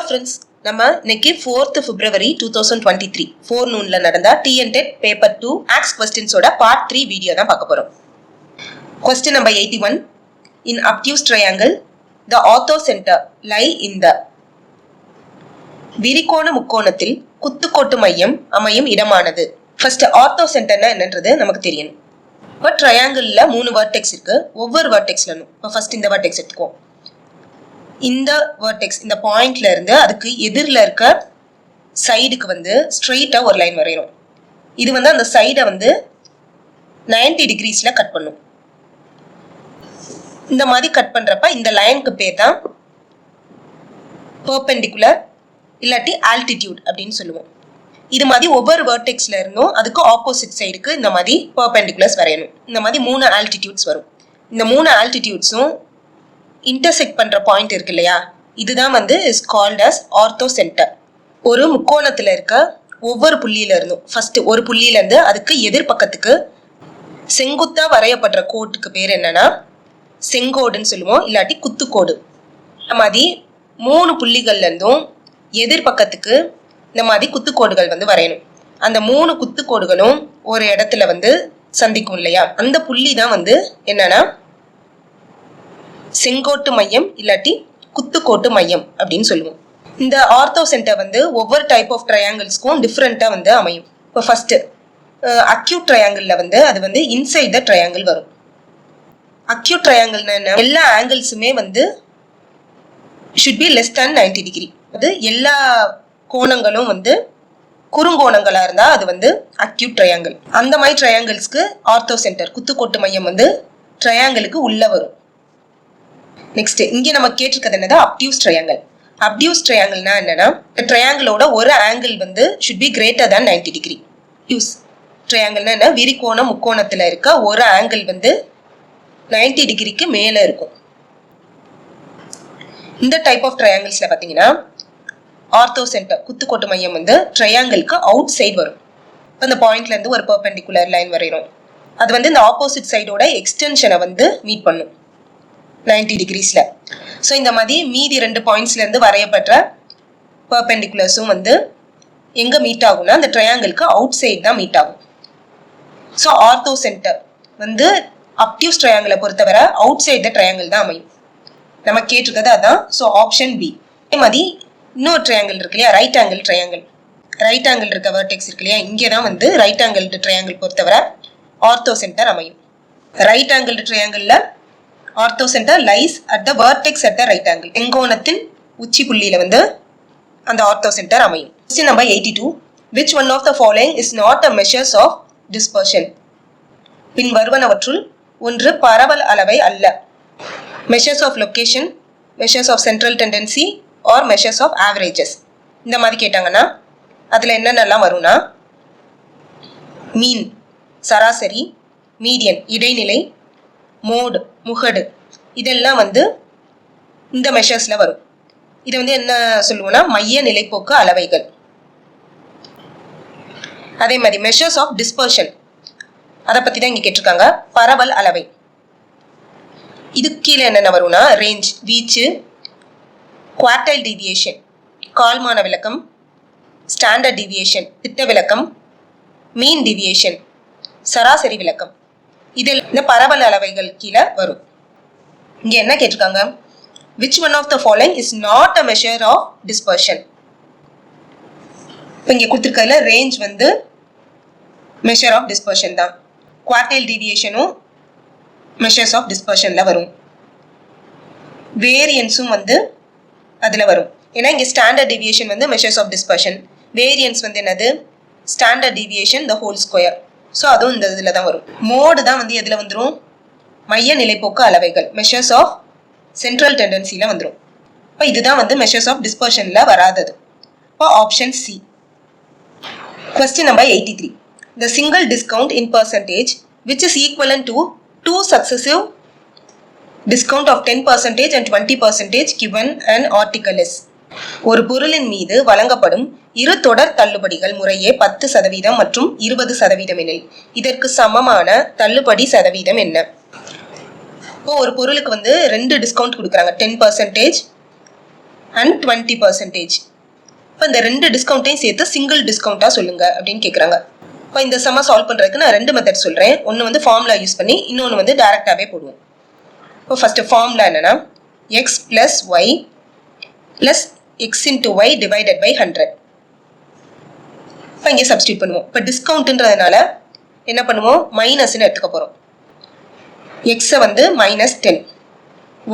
Friends, நம்ம இன்னைக்கு 4th February 2023 4 நடந்த TNTET பேப்பர் 2 ஆக்ஸ் கொஸ்டின்ஸோட பார்ட் 3 வீடியோ தான் பார்க்க போறோம். Question number 81. In obtuse triangle, the orthocenter lie in the விரிகோண முக்கோணத்தில் குத்துக்கோட்டு மையம் அமையும் இடமானது. ஃபர்ஸ்ட் ஆர்த்தோசென்டர்னா என்னன்றது நமக்கு தெரியணும். இப்போ ட்ரையாங்கிள்ல 3 வெர்டெக்ஸ் இருக்கு. ஒவ்வொரு வெர்டெக்ஸ்ல இப்போ ஃபர்ஸ்ட் இந்த வெர்டெக்ஸ் எடுத்துக்குவோம். இந்த வெர்டெக்ஸ் இந்த பாயிண்ட்ல இருந்து அதுக்கு எதிரில் இருக்க சைடுக்கு வந்து ஸ்ட்ரெயிட்டா ஒரு லைன் வரையணும். இது வந்து அந்த சைடை வந்து 90 டிகிரிஸ்ல கட் பண்ணும். இந்த மாதிரி கட் பண்றப்ப இந்த லைனுக்கு பேர் தான் பெர்பெண்டிகுலர் இல்லாட்டி ஆல்டிடியூட் அப்படின்னு சொல்லுவோம். இது மாதிரி ஒவ்வொரு வெர்டெக்ஸ்ல இருந்தும் அதுக்கு ஆப்போசிட் சைடுக்கு இந்த மாதிரி பெர்பெண்டிகுலர்ஸ் வரையணும். இந்த மாதிரி 3 ஆல்டிடியூட்ஸ் வரும். இந்த 3 ஆல்டிடியூட்ஸும் இன்டர்செக்ட் பண்ற பாயிண்ட் இருக்கு இல்லையா, இதுதான் வந்து இஸ் கால்ட் அஸ் ஆர்த்தோசென்டர். ஒரு முக்கோணத்துல இருக்க ஒவ்வொரு புள்ளியில இருந்தும் ஃபர்ஸ்ட் ஒரு புள்ளியில இருந்து அதுக்கு எதிர்பக்கத்துக்கு செங்குத்தா வரையப்படுற கோட்டுக்கு பேர் என்னன்னா செங்கோடுன்னு சொல்லுவோம், இல்லாட்டி குத்துக்கோடு. இந்த மாதிரி 3 புள்ளிகள்ல இருந்தும் எதிர்பக்கத்துக்கு இந்த மாதிரி குத்துக்கோடுகள் வந்து வரையணும். அந்த 3 குத்துக்கோடுகளும் ஒரு இடத்துல வந்து சந்திக்கும் இல்லையா, அந்த புள்ளி தான் வந்து என்னன்னா செங்கோட்டு மையம் இல்லாட்டி குத்துக்கோட்டு மையம் அப்படின்னு சொல்லுவோம். இந்த ஆர்த்தோசென்டர் வந்து ஒவ்வொரு டைப் ஆஃப் ட்ரையாங்கிள்ஸ்க்கும் டிஃப்ரெண்டா வந்து அமையும். இப்போ ஃபர்ஸ்ட் அக்யூட் ட்ரையாங்கிள்ல வந்து அது வந்து இன்சைட் த ட்ரையாங்கிள் வரும். அக்யூட் ட்ரையாங்கிள்னா என்ன, எல்லா ஆங்கிள்ஸுமே வந்து should B less than 90 degree. அது எல்லா கோணங்களும் வந்து குறுங்கோணங்களா இருந்தா அது வந்து அக்யூட் ட்ரையாங்கிள். அந்த மாதிரி ட்ரையாங்கிள்ஸ்க்கு ஆர்த்தோசென்டர் குத்துக்கோட்டு மையம் வந்து ட்ரையாங்கிளுக்கு உள்ள வரும். நெக்ஸ்ட் இங்க நம்ம கேட்டிருக்கிறது என்னது, அப்டியூஸ் ட்ரையாங்கிள். அப்டியூஸ் ட்ரையாங்கிள்னா என்னன்னா ட்ரையாங்கிளோட ஒரு ஆங்கிள் வந்து should be greater than 90 degree. Obtuse ட்ரையாங்கிள்னா என்ன, விரிகோண முக்கோணத்துல இருக்க ஒரு ஆங்கிள் வந்து 90 டிகிரிக்கு மேல இருக்கும். இந்த டைப் ஆஃப் ட்ரையாங்கிள்ஸ்ல பாத்தீங்கன்னா ஆர்த்தோசென்டர் குத்துக்கோட்டு மையம் வந்து ட்ரையாங்கிளுக்கு அவுட் சைடு வரும். அந்த பாயிண்ட்ல இருந்து ஒரு பெர்பெண்டிகுலர் லைன் வரையணும். அது வந்து இந்த ஆப்போசிட் சைடோட எக்ஸ்டென்ஷனை வந்து மீட் பண்ணும் 90 டிகிரிஸ்ல. ஸோ இந்த மாதிரி மீதி 2 பாயிண்ட்ஸ்ல இருந்து வரையப்பட்ட பெர்பெண்டிகுலர்ஸும் வந்து எங்க மீட் ஆகும்னா அந்த ட்ரையாங்கிளுக்கு அவுட் சைடு தான் மீட் ஆகும். ஸோ ஆர்த்தோசென்டர் வந்து அப்டியூஸ் ட்ரையாங்கிளை பொறுத்தவரை அவுட் சைடு த ட்ரையாங்கிள் தான் அமையும். நம்ம கேட்டிருக்கிறது அதான். So option B. அதே மாதிரி இன்னொரு ட்ரையாங்கிள் இருக்கு இல்லையா, right angle triangle. Right angle இருக்க வெர்டெக்ஸ் இருக்கு இல்லையா, இங்கே தான் வந்து ரைட் ஆங்கிள் ட்ரையாங்கிள் பொறுத்தவரை ஆர்த்தோசென்டர் அமையும். ரைட் ஆங்கிள் ட்ரையாங்கிள்ல orthocentre lies at the vertex at the right angle. செங்கோணத்தின் உச்சி புள்ளியில வந்து அந்த ஆர்த்தோசென்டர் அமையும். Question number 82. Which one of the following is not a measures of dispersion? பின் வருவனவற்றுள் ஒன்று பரவல் அளவை அல்ல. Measures of location, measures of central tendency or measures of averages. இந்த மாதிரி கேட்டாங்கன்னா அதுல என்னென்னலாம் வரும்னா மீன் சராசரி, மீடியன் இடைநிலை, மோடு முகடு, இதெல்லாம் வந்து இந்த மெஷர்ஸ்ல வரும். இது வந்து என்ன சொல்லுவோம்னா மைய நிலைப்போக்கு அளவைகள். அதே மாதிரி மெஷர்ஸ் ஆஃப் டிஸ்பர்ஷன் அதை பத்தி தான் இங்க கேட்டிருக்காங்க. பரவல் அளவை. இது கீழே என்னென்ன வரும்னா ரேஞ்ச் வீச்சு, குவார்டைல் டீவியேஷன் கால்மான விளக்கம், ஸ்டாண்டர்ட் டீவியேஷன் திட்ட விளக்கம், மீன் டீவியேஷன் சராசரி விளக்கம். இதில் இந்த பரவல் அளவைகள் கீழே வரும். இங்க என்ன கேட்டிருக்காங்க, which one of the following is not a measure of dispersion? இப்போ இங்க கொடுத்திருக்கிறதுல ரேஞ்ச் வந்து மெஷர் ஆஃப் டிஸ்பர்ஷன் தான். குவார்டைல் டீவியேஷனும் மெஷர்ஸ் ஆஃப் டிஸ்பர்ஷன்ல வரும். வேரியன்ஸும் வந்து அதுல வரும். ஏன்னா இங்க ஸ்டாண்டர்ட் டீவியேஷன் வந்து மெஷர்ஸ் ஆஃப் டிஸ்பர்ஷன், வேரியன்ஸ் வந்து என்னது standard deviation the whole square. So அதுவும் இந்த இதில் தான் வரும். மோடு தான் வந்து எதில் வந்துடும், மைய நிலைப்போக்கு அளவைகள் மெஷர்ஸ் ஆஃப் சென்ட்ரல் டெண்டன்சியில் வந்துடும். இப்போ இதுதான் வந்து மெஷர்ஸ் ஆஃப் டிஸ்பர்ஷனில் வராதது. இப்போ option C. Question number 83. The single discount in percentage which is equivalent to 2 successive discount of 10% and 20% given an article is. ஒரு பொருளின் மீது வழங்கப்படும் 2 தொடர் தள்ளுபடிகள் முறையே 10% மற்றும் 20% எனில் இதற்கு சமமான தள்ளுபடி சதவீதம் என்ன? இப்போ ஒரு பொருளுக்கு வந்து 2 டிஸ்கவுண்ட் கொடுக்குறாங்க, 10% அண்ட் 20%. இப்போ இந்த ரெண்டு டிஸ்கவுண்ட்டையும் சேர்த்து சிங்கிள் டிஸ்கவுண்ட்டாக சொல்லுங்க அப்படின்னு கேட்குறாங்க. இப்போ இந்த சம்மை சால்வ் பண்ணுறதுக்கு நான் ரெண்டு மெத்தட் சொல்கிறேன். ஒன்று வந்து ஃபார்முலா யூஸ் பண்ணி, இன்னொன்று வந்து டேரெக்டாகவே போடுவோம். இப்போ ஃபஸ்ட்டு ஃபார்முலா என்னென்னா X plus Y plus X into Y divided by 100. இப்போ இங்கே சப்ஸ்டியூட் பண்ணுவோம். இப்போ டிஸ்கவுண்ட்டுன்றதுனால என்ன பண்ணுவோம், மைனஸ்ன்னு எடுத்துக்க போகிறோம். எக்ஸை வந்து -10,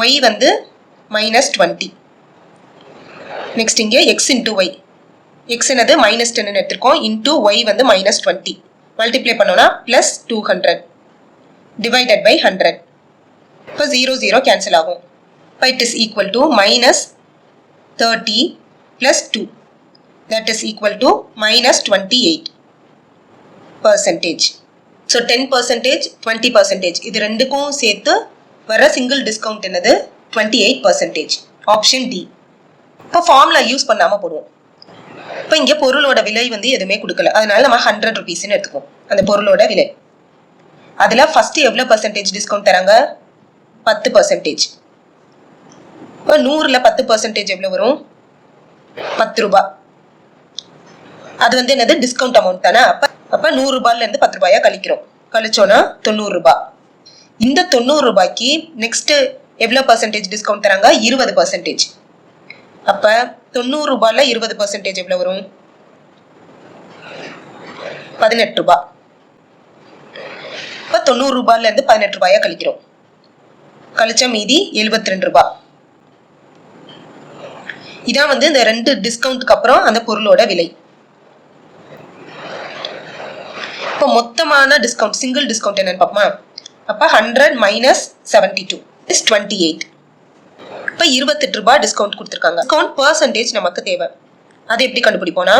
ஒய் வந்து -20. நெக்ஸ்ட் இங்கே எக்ஸ் இன்ட்டு ஒய், எக்ஸ் என்னது -10 எடுத்திருக்கோம், இன்ட்டு ஒய் வந்து -20. மல்டிப்ளை பண்ணோன்னா ப்ளஸ் 200 டிவைடட் பை 100. இப்போ 0 0 கேன்சல் ஆகும். இப்போ it is equal to -30 plus 2, that is equal to -28%. So 10%, 20%, இது ரெண்டுக்கும் சேர்த்து வர சிங்கிள் டிஸ்கவுண்ட் என்னது 28%. Option D. இப்போ ஃபார்முலா யூஸ் பண்ணாமல் போடுவோம். இப்போ இங்கே பொருளோட விலை வந்து எதுவுமே கொடுக்கல, அதனால நம்ம 100 ருபீஸ்ன்னு எடுத்துக்குவோம் அந்த பொருளோட விலை. அதில் ஃபஸ்ட்டு எவ்வளோ பர்சன்டேஜ் டிஸ்கவுண்ட் தராங்க, 10%. இப்போ 100ல் 10% எவ்வளோ வரும், 10 ரூபாய். அது வந்து என்னது டிஸ்கவுண்ட் அமௌண்ட் தானே. அப்போ 100 ரூபாயிலேருந்து 10 ரூபாயா கழிக்கிறோம், கழிச்சோன்னா 90 ரூபாய். இந்த 90 ரூபாய்க்கு நெக்ஸ்ட் எவ்வளோ பர்சன்டேஜ் டிஸ்கவுண்ட் தராங்க, 20%. அப்போ 90 ரூபாயில் 20% எவ்வளோ வரும், 18 ரூபாய். இப்போ 90 ரூபாயிலேருந்து 18 ரூபாயா கழிக்கிறோம், கழிச்ச மீதி 72 ரூபாய். இதான் வந்து இந்த ரெண்டு டிஸ்கவுண்ட்டுக்கு அப்புறம் அந்த பொருளோட விலை. இப்போ மொத்தமான டிஸ்கவுண்ட் சிங்கிள் டிஸ்கவுண்ட் என்னன்னு பார்ப்போமா. அப்போ 100 - 72 is 28. இப்போ 28 ரூபாய் டிஸ்கவுண்ட் கொடுத்துருக்காங்க. டிஸ்கவுண்ட் பர்சன்டேஜ் நமக்கு தேவை. அது எப்படி கண்டுபிடிப்போம்னா,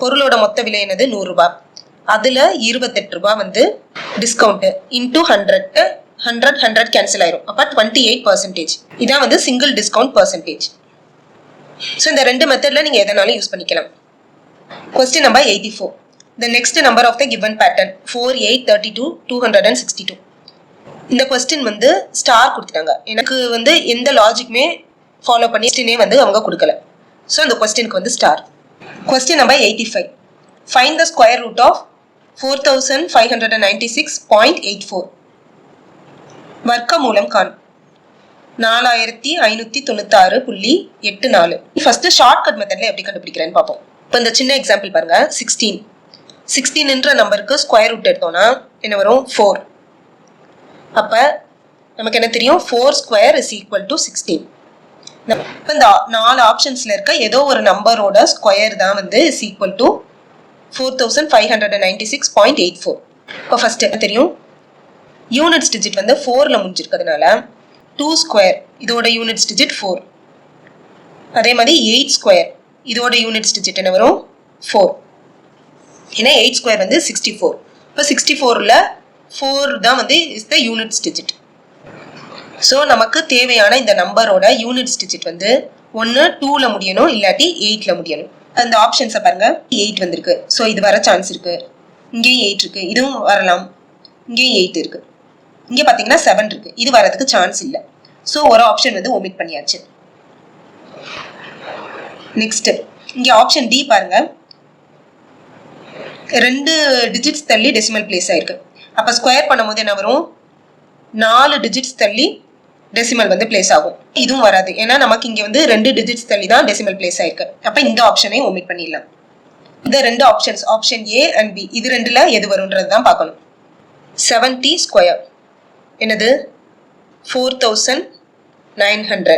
பொருளோட மொத்த விலை என்னது 100 ரூபாய், அதில் 28 ரூபாய் வந்து டிஸ்கவுண்ட்டு இன்டூ 100 கேன்சல் ஆயிரும். அப்போ 28%. இதான் வந்து சிங்கிள் டிஸ்கவுண்ட் பர்சன்டேஜ். ஸோ இந்த ரெண்டு மெத்தடில் நீங்கள் எதனாலும் யூஸ் பண்ணிக்கலாம். Question number 84. The next number of the given pattern 4, 8, 32, 262. இந்த கொஸ்டின் வந்து ஸ்டார் கொடுத்துட்டாங்க. எனக்கு வந்து எந்த லாஜிக்குமே ஃபாலோ பண்ணி வந்து அவங்க கொடுக்கல. ஸோ இந்த கொஸ்டினுக்கு வந்து star. Question number 85. Find the square root of 4596.84. வர்க்க மூலம் காண். 4596.84. ஃபர்ஸ்ட் ஷார்ட்கட் மெத்தட்ல எப்படி கண்டுபிடிக்கிறேன்னு பார்ப்போம். இப்போ இந்த சின்ன எக்ஸாம்பிள் பாருங்க. 16 நம்பருக்கு ஸ்கொயர் ரூட் எடுத்தோம்னா என்ன வரும், 4. அப்போ நமக்கு என்ன தெரியும், 4 square is equal to 16. இப்போ இந்த 4 ஆப்ஷன்ஸ்ல இருக்க ஏதோ ஒரு நம்பரோட ஸ்கொயர் தான் வந்து is equal to 4596.84. இப்போ ஃபர்ஸ்ட் என்ன தெரியும், யூனிட்ஸ் டிஜிட் வந்து 4ல முடிஞ்சிருக்கிறதுனால 2 square இதோட யூனிட்ஸ் டிஜிட் 4. அதே மாதிரி 8 square இதோட யூனிட்ஸ் டிஜிட் என்ன வரும், 4. ஏன்னா 8 square வந்து 64. இப்போ 64ல் 4 தான் வந்து is the units digit. So நமக்கு தேவையான இந்த நம்பரோட யூனிட்ஸ் டிஜிட் வந்து ஒன்று 2ல முடியணும், இல்லாட்டி 8ல முடியணும். அந்த ஆப்ஷன்ஸை பாருங்க. 8 வந்திருக்கு, ஸோ இது வர சான்ஸ் இருக்கு. இங்கேயும் 8 இருக்கு, இதுவும் வரலாம். இங்கேயும் 8 இருக்கு. இங்கே பார்த்தீங்கன்னா 7 இருக்கு, இது வரதுக்கு சான்ஸ் இல்லை. ஸோ ஒரு ஆப்ஷன் வந்து ஒமிட் பண்ணியாச்சு. நெக்ஸ்ட் இங்கே ஆப்ஷன் டி பாருங்க. 2 டிஜிட்ஸ் தள்ளி டெசிமல் பிளேஸ் ஆயிருக்கு. அப்போ ஸ்கொயர் பண்ணும்போது என்ன வரும், 4 டிஜிட்ஸ் தள்ளி டெசிமல் வந்து பிளேஸ் ஆகும். இதுவும் வராது, ஏன்னா நமக்கு இங்கே வந்து 2 டிஜிட்ஸ் தள்ளி தான் டெசிமல் பிளேஸ் ஆயிருக்கு. அப்போ இந்த ஆப்ஷனை ஒமிட் பண்ணிடலாம். இந்த ரெண்டு options, option A and B, இது ரெண்டுல எது வரும்ன்றது தான் பார்க்கணும். 70 ஸ்கொயர் என்னது 4900.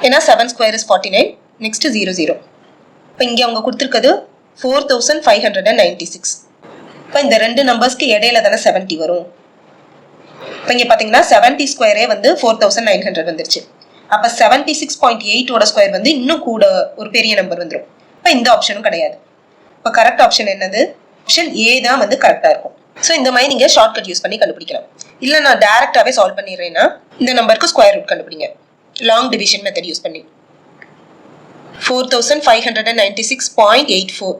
ஏன்னா 7 square is 49. நெக்ஸ்ட் 00. இப்போ இங்கே அவங்க கொடுத்துருக்கிறது 4596. இப்போ இந்த ரெண்டு நம்பர்ஸ்க்கு இடையில தானே 70 வரும். இப்போ இங்கே பார்த்தீங்கன்னா 70 ஸ்கொயரே வந்து 4900 வந்துருச்சு. அப்போ 76.8ஓட ஸ்கொயர் வந்து இன்னும் கூட ஒரு பெரிய நம்பர் வந்துடும். இப்போ இந்த ஆப்ஷனும் கிடையாது. இப்போ கரெக்ட் ஆப்ஷன் என்னது, ஆப்ஷன் ஏ தான் வந்து கரெக்டாக இருக்கும். ஸோ இந்த மாதிரி நீங்கள் ஷார்ட்கட் யூஸ் பண்ணி கண்டுபிடிக்கலாம். இல்லை நான் டேரெக்டாகவே சால்வ் பண்ணிடுறேன்னா இந்த நம்பருக்கு ஸ்கொயர் ரூட் கண்டுபிடிங்க, லாங் டிவிஷன் மெத்தட் யூஸ் பண்ணி. 4596.84.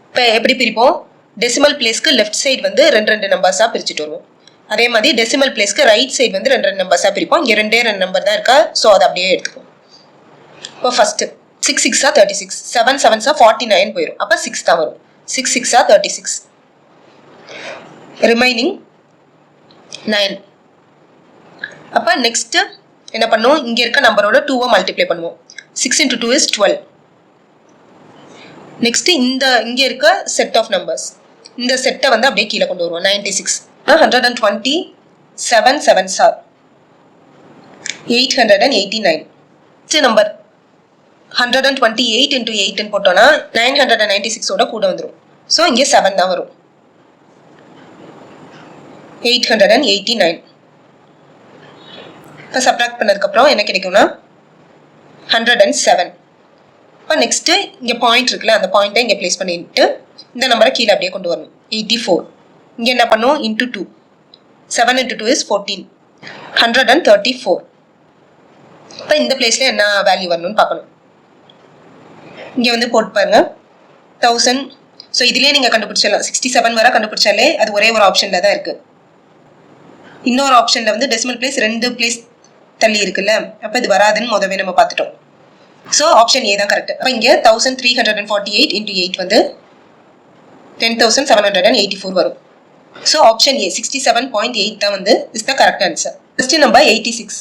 இப்போ எப்படி பிரிப்போம், டெசிமல் பிளேஸ்க்கு லெஃப்ட் சைடு வந்து 2 நம்பர்ஸாக பிரிச்சுட்டு வருவோம். அதே மாதிரி டெசிமல் பிளேஸ்க்கு ரைட் சைடு வந்து 2 நம்பர்ஸாக பிரிப்போம். இங்கே 2 நம்பர் தான் இருக்கா, ஸோ அதை அப்படியே எடுத்துப்போம். இப்போ ஃபர்ஸ்ட் 6 6 36, 7 7 49 போயிடும். அப்ப 6 தான் வரும். 6 6 36, ரிமைனிங் 9. அப்ப நெக்ஸ்ட் என்ன பண்ணுவோம், இங்க இருக்க நம்பரோட 2 மல்டிப்ளை பண்ணுவோம். 6 into 2 is 12. நெக்ஸ்ட் இங்க இருக்க செட் ஆஃப் நம்பர்ஸ், இந்த செட்டை வந்து அப்படியே கீழே கொண்டு வருவோம். 96, 127 7s are 889. நம்பர் 128 into 8 போட்டோம்னா 996 ஓட கூட வந்துடும். ஸோ இங்கே 7 தான் வரும். 889. இப்போ சப்ராக்ட் பண்ணதுக்கப்புறம் என்ன கிடைக்கும்னா 107. இப்போ நெக்ஸ்ட்டு இங்கே பாயிண்ட் இருக்குல்ல, அந்த பாயிண்ட்டை இங்கே பிளேஸ் பண்ணிட்டு இந்த நம்பரை கீழே அப்படியே கொண்டு வரணும். 84. இங்கே என்ன பண்ணும், இன்ட்டு 2. 7 into 2 is 14. 134. இப்போ இந்த பிளேஸில் என்ன வேல்யூ வரணும்னு பார்க்கணும். இங்கே வந்து போட்டு பாருங்க 1000. ஸோ இதுலேயே நீங்கள் கண்டுபிடிச்சிடலாம். 67 வரை கண்டுபிடிச்சாலே அது ஒரே ஒரு ஆப்ஷனில் தான் இருக்குது. இன்னொரு ஆப்ஷனில் வந்து டெசிமல் பிளேஸ் 2 பிளேஸ் தள்ளி இருக்குல்ல, அப்போ இது வராதுன்னு முதவே நம்ம பார்த்துட்டோம். ஸோ ஆப்ஷன் ஏ தான் கரெக்ட். அப்போ இங்கே 1348 into 8 வந்து 10784 வரும். ஸோ ஆப்ஷன் ஏ 67.8 தான் வந்து is the correct answer. Question number 86.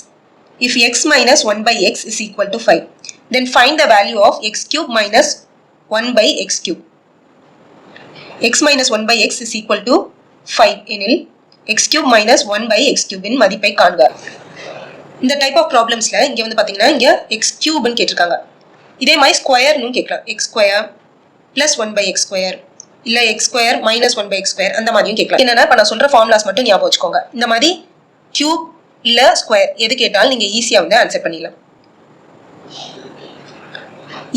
If x minus 1 by x is equal to 5, then find the value of x cube minus 1 by x cube. x minus 1 by x is equal to 5 எனில் x cube minus 1 by x cube இன் மதிப்பை காண்க. இந்த type of ப்ராப்ளம்ஸ்ல இங்க வந்து பாத்தீங்கன்னா இங்க x கியூப்னு கேட்டிருக்காங்க. இதே மாதிரி ஸ்கொயர்னு கேட்கலாம். x square plus 1 by x square இல்ல x square minus 1 by x square அந்த மாதிரியும் கேட்கலாம். என்னன்னா இப்ப நான் சொல்ற ஃபார்முலாஸ் மட்டும் ஞாபகம் வச்சுக்கோங்க. இந்த மாதிரி கியூப் இல்ல ஸ்கொயர் எது கேட்டாலும் நீங்க ஈஸியா வந்து ஆன்சர் பண்ணிடலாம்.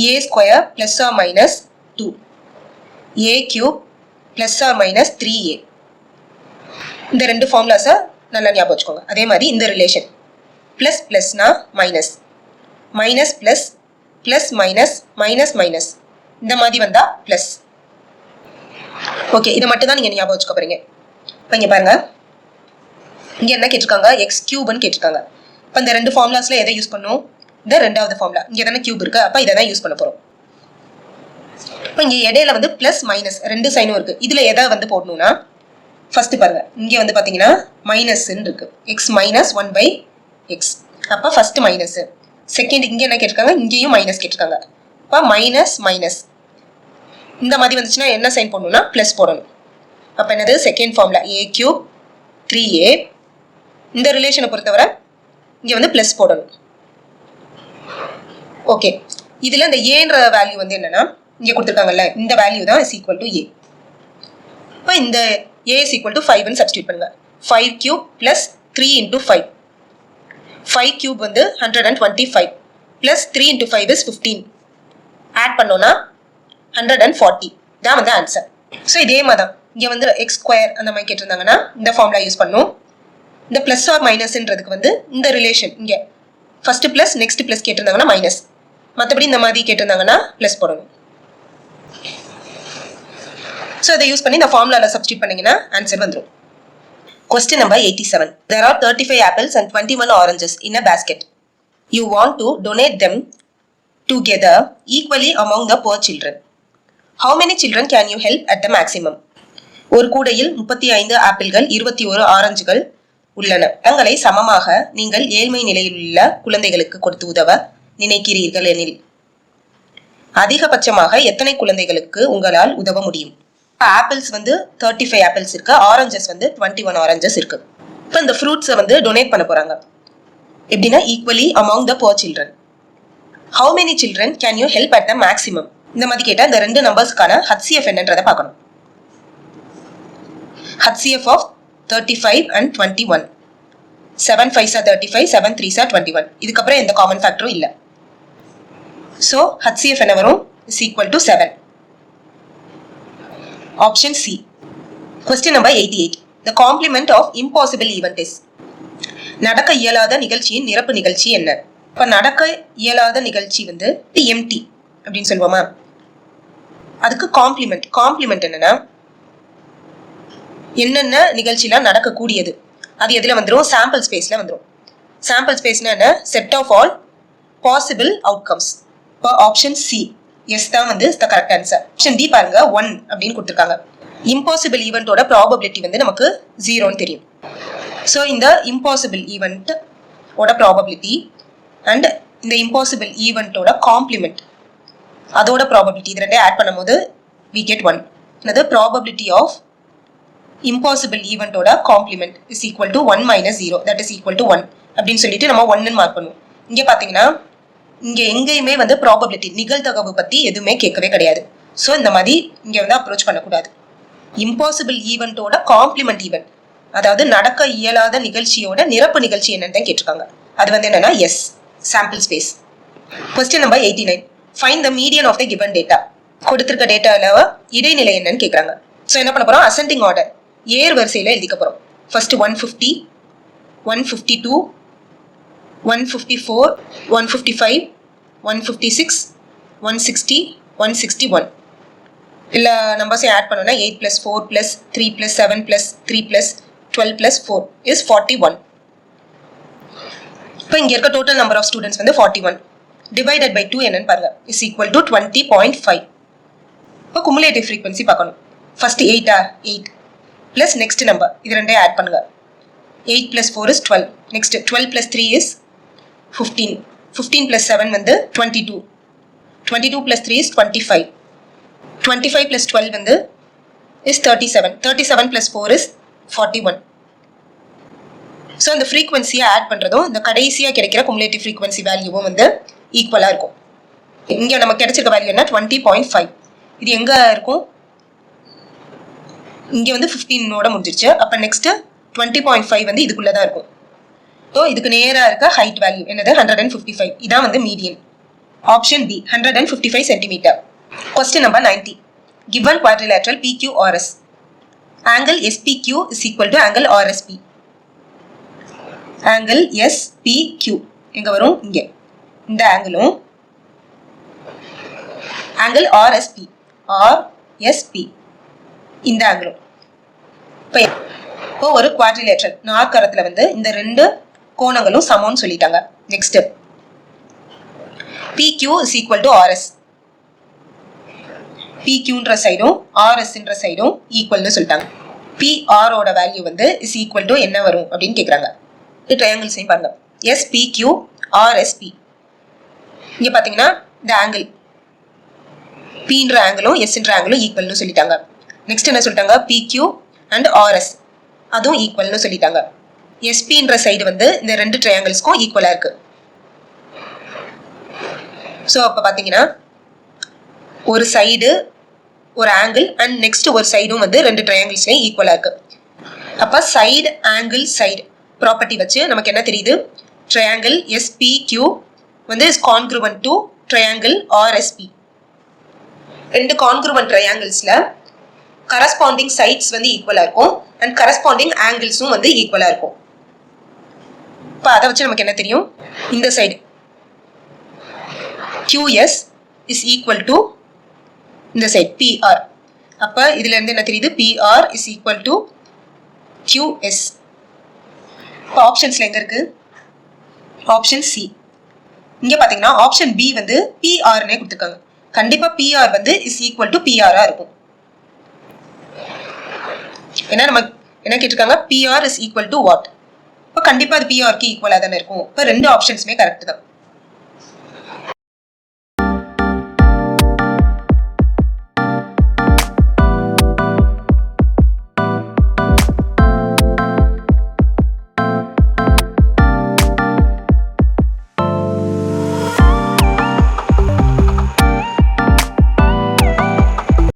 a square plus or minus 2, a cube plus or minus 3a. இந்த ரெண்டு ஃபார்முலாஸை நல்லா ஞாபகம் வச்சுக்கோங்க. அதே மாதிரி இந்த ரிலேஷன் பிளஸ் பிளஸ்னா minus, minus plus, plus minus, minus minus, இந்த மாதிரி வந்தா பிளஸ். ஓகே, இதை மட்டும் தான் நீங்க ஞாபகம் வச்சுக்க போறீங்க. இப்போ இங்க பாருங்க, இங்க என்ன கேட்டிருக்காங்க, எக்ஸ் கியூப்னு கேட்டிருக்காங்க. இப்போ இந்த ரெண்டு ஃபார்முலாஸ்ல எதை யூஸ் பண்ணும், இந்த ரெண்டாவது ஃபார்முலா. இங்க தானே கியூப் இருக்கு, அப்ப இதை தான் யூஸ் பண்ண போறோம். இப்போ இங்க இடையில வந்து பிளஸ் மைனஸ் ரெண்டு சைனும் இருக்கு. இதுல எதை வந்து போடணும்னா ஃபர்ஸ்ட் பாருங்க, இங்க வந்து பாத்தீங்கன்னா மைனஸ் இருக்கு, எக்ஸ் மைனஸ் 1 by எக்ஸ். அப்ப ஃபர்ஸ்ட் மைனஸ். செகண்ட் இங்க என்ன கேட்டிருக்காங்க, இங்கேயும் மைனஸ் கேட்டிருக்காங்க. அப்ப மைனஸ் மைனஸ் இந்த மாதிரி வந்துச்சுன்னா என்ன சைன் போடணும்னா பிளஸ் போடணும். அப்ப என்னது, second formula a cube 3a. இந்த ரிலேஷனை பொறுத்தவரை இங்க வந்து பிளஸ் போடணும். ஓகே, இதுல இந்த ஏன்ற வேல்யூ வந்து என்னன்னா இங்க கொடுத்துருக்காங்கல்ல, இந்த வேல்யூ தான் இஸ் ஈக்குவல் டு ஏ. இப்போ இந்த a is equal to 5 ன்னு சப்ஸ்டியூட் பண்ணுங்க. 5 cube plus 3 into 5. 5 cube வந்து 125 plus 3 into 5 is 15. ஆட் பண்ணோம்னா 140 தான் வந்து ஆன்சர். ஸோ இதே மாதிரி தான் இங்கே வந்து எக்ஸ் ஸ்கொயர் அந்த மாதிரி கேட்டிருந்தாங்கன்னா இந்த ஃபார்முலா யூஸ் பண்ணணும். இந்த பிளஸ் ஆர் மைனஸ்ன்றதுக்கு வந்து இந்த ரிலேஷன் இங்கே ஃபர்ஸ்ட் பிளஸ் நெக்ஸ்ட் பிளஸ் கேட்டிருந்தாங்கன்னா மைனஸ், மற்றபடி இந்த மாதிரி கேட்டிருந்தாங்கன்னா பிளஸ் போடணும். ஸோ இதை யூஸ் பண்ணி இந்த ஃபார்முலாவில் சப்ஸ்டியூட் பண்ணீங்கன்னா ஆன்சர் வந்துடும். Question number 87. There are 35 apples and 21 oranges in a basket. You want to donate them together equally among the poor children. How many children can you help at the maximum? ஒரு கூடையில் 35 ஆப்பிள்கள் 21 ஆரஞ்சுகள் உள்ளன. தங்களை சமமாக நீங்கள் ஏழ்மை நிலையில் உள்ள குழந்தைகளுக்கு கொடுத்து உதவ நினைக்கிறீர்கள் எனில் அதிகபட்சமாக எத்தனை குழந்தைகளுக்கு உங்களால் உதவ முடியும்? ஆப்பிள்ஸ் வந்து 35 ஆப்பிள்ஸ் இருக்கு, ஆரஞ்சஸ் வந்து 21 ஆரஞ்சஸ் இருக்கு. இப்போ இந்த ஃப்ரூட்ஸை வந்து டொனேட் பண்ண போறாங்க. எப்படின்னா equally among the poor children. How many children can you help at the maximum? இந்த மாதிரி கேட்டால் இந்த ரெண்டு நம்பர்ஸ்க்கான HCF என்னன்றதை பார்க்கணும். HCF of 35 and 21. 7 5s are 35, 7 3s are 21. இதுக்கப்புறம் எந்த காமன் ஃபேக்டரும் இல்லை. ஸோ HCF என்ன வரும், is equal to 7. Option C. Question number 88. The complement of impossible event is. நடக்க இயலாத நிகழ்ச்சியின் நிரப்பு நிகழ்ச்சி என்ன? இப்ப நடக்க இயலாத நிகழ்ச்சி வந்து empty அப்படின்னு சொல்லுவோமா, அதுக்கு காம்ப்ளிமெண்ட். காம்ப்ளிமெண்ட் என்னன்னா என்னென்ன நிகழ்ச்சிலாம் நடக்கக்கூடியது அது எதுல வந்துடும், சாம்பிள் ஸ்பேஸ்ல வந்துடும். சாம்பிள் ஸ்பேஸ்னா என்ன, set of all possible outcomes. இப்போ ஆப்ஷன் சி எஸ் தான் வந்து the correct answer. Option D பாருங்க 1 அப்படின்னு கொடுத்துருக்காங்க. இம்பாசிபிள் ஈவெண்ட்டோட ப்ராபபிலிட்டி வந்து நமக்கு 0ன்னு தெரியும். ஸோ இந்த இம்பாசிபிள் ஈவெண்ட் ஓட ப்ராபபிலிட்டி அண்ட் இந்த இம்பாசிபிள் ஈவெண்ட்டோட காம்ப்ளிமெண்ட் அதோட ப்ராபபிலிட்டி இது ரெண்டே ஆட் பண்ணும்போது we get 1. another probability of impossible event ஓட complement is equal to 1 minus 0 that is equal to 1 அப்படின்னு சொல்லிட்டு நம்ம 1 ன்னு மார்க் பண்ணுவோம். இங்க பாத்தீங்கன்னா இங்க எங்கேயுமே வந்து ப்ராபபிலிட்டி நிகழ்தகவு பத்தி எதுவுமே கேட்கவே கிடையாது. ஸோ இந்த மாதிரி இங்க வந்து அப்ரோச் பண்ணக்கூடாது. இம்பாசிபிள் ஈவெண்ட்டோட காம்ப்ளிமெண்ட் ஈவெண்ட் அதாவது நடக்க இயலாத நிகழ்ச்சியோட நிரப்பு நிகழ்ச்சி என்னன்னு தான் கேட்டிருக்காங்க. அது வந்து என்னன்னா S sample space. Question number 89 find the median of the given data. கொடுத்திருக்க டேட்டால இடைநிலை என்னன்னு கேட்குறாங்க. ஸோ என்ன பண்ண போறோம் அசெண்டிங் ஆர்டர் ஏர் வரிசையில் எழுதிக்க போறோம். ஃபர்ஸ்ட் 150 152 154 155 156 160 161 எல்லா நம்பர்ஸையும் ஆட் பண்ணோம்னா 8 + 4 + 3 + 7 + 3 + 12 + 4 is 41. இப்போ இங்க இருக்க டோட்டல் நம்பர் ஆஃப் ஸ்டூடெண்ட்ஸ் வந்து 41 டிவைடட் பை 2 என்னன்னு பாருங்க இஸ் ஈக்குவல் டு 20.5. இப்போ குமுலேட்டிவ் ஃப்ரீக்வன்சி பார்க்கணும். ஃபர்ஸ்ட் 8 ப்ளஸ் நெக்ஸ்ட் நம்பர் இது ரெண்டே ஆட் பண்ணுங்க. 8 + 4 is 12. Next 12 + 3 is 15. 15 + 7 வந்து 22. 22 + 3 is 25. 25 + 12 வந்து is 37. 37 + 4 is 41. ஸோ இந்த ஃப்ரீக்வன்சியை ஆட் பண்ணுறதும் இந்த கடைசியாக கிடைக்கிற குமுலேட்டிவ் ஃப்ரீக்வன்சி வேல்யூவும் வந்து ஈக்குவலாக இருக்கும். இங்கே நமக்கு கிடைச்சிருக்க வேல்யூ என்ன 20.5. இது எங்கே இருக்கும் இங்கே வந்து 15ஓட முடிஞ்சிருச்சு. அப்போ நெக்ஸ்ட் 20.5 வந்து இதுக்குள்ளே தான் இருக்கும். ஸோ இதுக்கு நேராக இருக்க ஹைட் வேல்யூ என்னது 155. இதான் வந்து median. Option B 155 centimetre. Question number 90 given quadrilateral PQRS angle SPQ is equal to angle RSP. Angle SPQ எங்க வரும் இங்கே இந்த ஆங்கிளும் ஆங்கிள் RSP இந்த ஆங்கிளும் இப்போ ஒரு குவாட்ரிலேட்ரல் நாற்கரத்துல வந்து இந்த ரெண்டு கோணங்களும் சமம்னு சொல்லிட்டாங்க. Next PQ is equal to RS. PQன்ற சைடும் RSன்ற சைடும் ஈக்குவல்னு சொல்லிட்டாங்க. PR ஓட வேல்யூ வந்து is equal to என்ன வரும் அப்படின்னு கேட்குறாங்க. ட்ரையாங்கிள்ஸையும் பாருங்க SPQ RSP. இங்க பாத்தீங்கன்னா இந்த ஆங்கிள் Pன்ற ஆங்கிளும் Sன்ற ஆங்கிளும் ஈக்குவல்னு சொல்லிட்டாங்க. நெக்ஸ்ட் என்ன சொல்லிட்டாங்க PQ அண்ட் RS அதுவும் ஈக்குவல்னு சொல்லிட்டாங்க. SPன்ற சைடு வந்து இந்த ரெண்டு ட்ரையாங்கிள்ஸ்க்கும் ஈக்குவலா இருக்கு. ஸோ அப்போ பார்த்தீங்கன்னா ஒரு சைடு ஒரு ஆங்கிள் அண்ட் நெக்ஸ்ட் ஒரு சைடும் வந்து ரெண்டு ட்ரையாங்கிள்ஸ்லையும் ஈக்குவலா இருக்கு. அப்போ சைடு ஆங்கிள் சைடு ப்ராப்பர்ட்டி வச்சு நமக்கு என்ன தெரியுது ட்ரையாங்கிள் SPQ வந்து is congruent to triangle RSP. ரெண்டு கான்க்ரூவன்ட் ட்ரையாங்கிள்ஸ்ல கரஸ்பாண்டிங் சைட்ஸ் வந்து ஈக்குவலா இருக்கும் அண்ட் கரஸ்பாண்டிங் ஆங்கிள்ஸும் வந்து ஈக்குவலா இருக்கும். இப்போ அதை வச்சு நமக்கு என்ன தெரியும் இந்த side QS is equal to இந்த சைடு PR. அப்போ இதுல இருந்து என்ன தெரியுது PR is equal to QS. இப்போ ஆப்ஷன்ஸ்ல எங்க இருக்கு ஆப்ஷன் சி. இங்க பாத்தீங்கன்னா ஆப்ஷன் பி வந்து PRனே கொடுத்துருக்காங்க. கண்டிப்பா PR வந்து இஸ் ஈக்குவல் டு PRஆ இருக்கும். ஏன்னா நம்ம என்ன கேட்டிருக்காங்க PR is equal to what. இப்போ கண்டிப்பா அது PRக்கு ஈக்குவலா தானே இருக்கும். இப்போ ரெண்டு ஆப்ஷன்ஸுமே கரெக்ட் தான்.